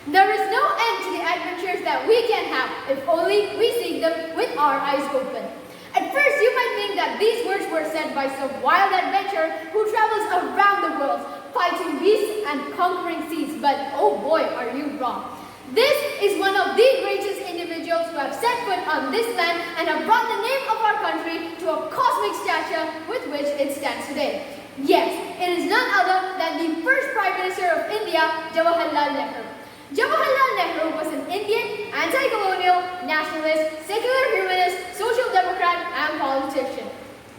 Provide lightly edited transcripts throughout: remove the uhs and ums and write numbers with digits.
There is no end to the adventures that we can have if only we seek them with our eyes open. At first, you might think that these words were said by some wild adventurer who travels around the world, fighting beasts and conquering seas, but oh boy, are you wrong. This is one of the greatest individuals who have set foot on this land and have brought the name of our country to a cosmic stature with which it stands today. Yes, it is none other than the first Prime Minister of India, Jawaharlal Nehru. Jawaharlal Nehru was an Indian, anti-colonial, nationalist, secular humanist, social democrat and politician.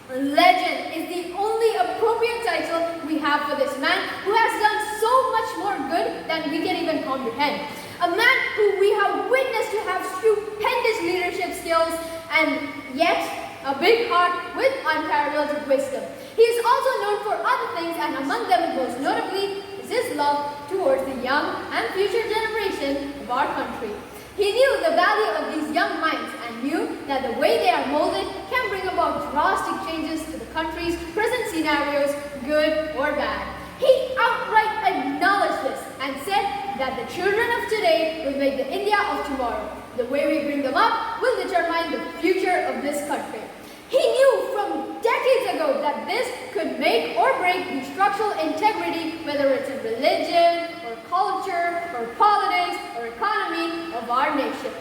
Legend is the only appropriate title we have for this man who has done so much more good than we can even comprehend. A man who we have witnessed to have stupendous leadership skills and yet a big heart with unparalleled wisdom. He is also known for other things, and among them most notably is his love towards the young and future generation of our country. He knew the value of these young minds and knew that the way they are molded can bring about drastic changes to the country's present scenarios, good or bad. He outright acknowledged this and said that the children of today will make the India of tomorrow. The way we bring them up will determine the future of this country. He knew from decades ago that this could make or break the structural integrity, whether it's in religion, or culture, or politics, or economy of our nation.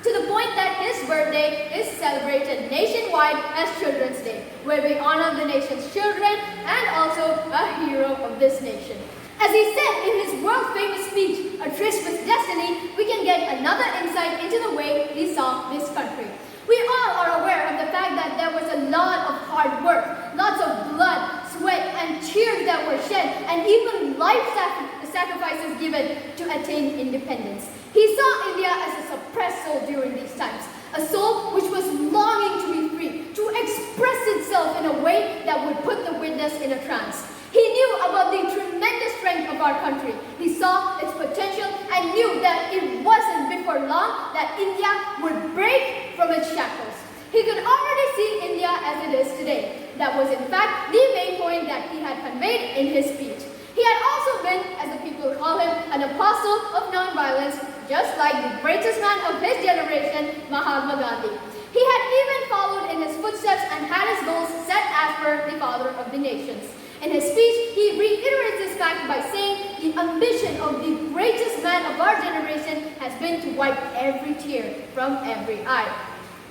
To the point that his birthday is celebrated nationwide as Children's Day, where we honor the nation's children and also a hero of this nation. As he said in his world-famous speech, A Tryst with Destiny, we can get another insight into the way he saw this country. We all are aware of the fact that there was a lot of hard work, lots of blood, sweat, and tears that were shed, and even life sacrifices given to attain independence. He saw India as a suppressed soul during these times, a soul which was longing to be free, to express itself in a way that would put the witness in a trance. He knew about the tremendous strength of our country. He saw its potential and knew that it wasn't before long that India would break from its shackles. He could already see India as it is today. That was in fact the main point that he had conveyed in his speech. He had also been, as the people call him, an apostle of nonviolence, just like the greatest man of his generation, Mahatma Gandhi. He had even followed in his footsteps and had his goals set as per the father of the nations. In his speech, he reiterates this fact by saying the ambition of the greatest man of our generation has been to wipe every tear from every eye.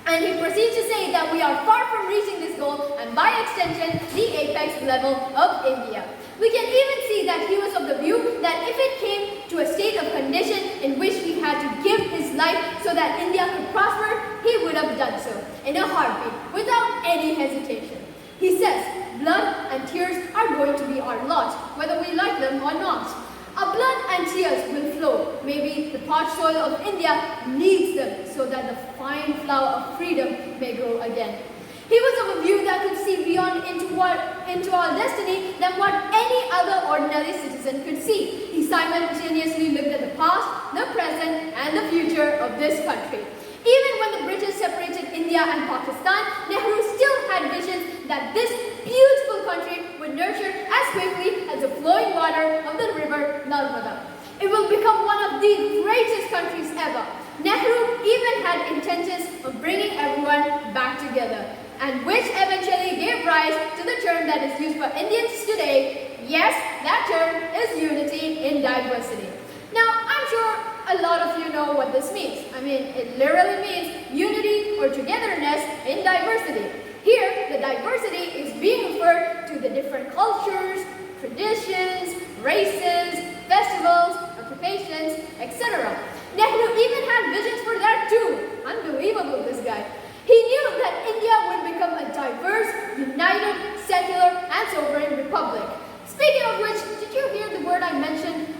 And he proceeds to say that we are far from reaching this goal and by extension, the apex level of India. We can even see that he was of the view that if it came to a state of condition in which he had to give his life so that India could prosper, he would have done so in a heartbeat, without any hesitation. He says, blood and tears are going to be our lot, whether we like them or not. Our blood and tears will flow. Maybe the parched soil of India needs them so that the fine flower of freedom may grow again. He was of a view that could see beyond into our destiny than what any other ordinary citizen could see. He simultaneously looked at the past, the present, and the future of this country. Even when the British separated India and Pakistan, Nehru still had visions that this beautiful country would nurture as quickly as the flowing water of the river Narmada. It will become one of the greatest countries ever. Nehru even had intentions of bringing everyone back together, and which eventually gave rise to the term that is used for Indians today. Yes, that term is unity in diversity. Now, I'm sure a lot of you know what this means. I mean, it literally means unity or togetherness in diversity. Here, the diversity is being referred to the different cultures, traditions, races, festivals, occupations, etc. Nehru even had visions for that too. Unbelievable, this guy. He knew that India would become a diverse, united, secular, and sovereign republic. Speaking of which, did you hear the word I mentioned?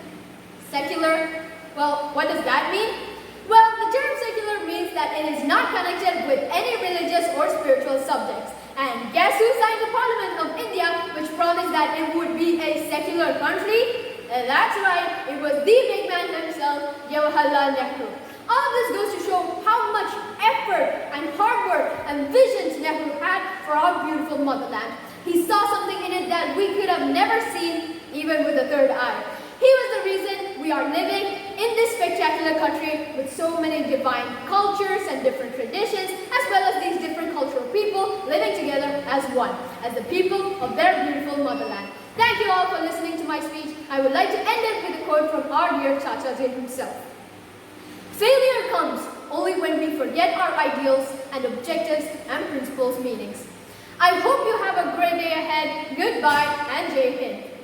Secular? Well, what does that mean? Well, the term secular means that it is not connected with any religious or spiritual subjects. And guess who signed the Parliament of India, which promised that it would be a secular country? That's right, it was the big man himself, Jawaharlal Nehru. All of this goes to show how much effort and hard work and visions Nehru had for our beautiful motherland. He saw something in it that we could have never seen, even with a third eye. He was the reason we are living in this this spectacular country with so many divine cultures and different traditions, as well as these different cultural people living together as one, as the people of their beautiful motherland. Thank you all for listening to my speech. I would like to end it with a quote from our dear Chachaji himself. Failure comes only when we forget our ideals and objectives and principles' meanings. I hope you have a great day ahead. Goodbye and Jai Hind.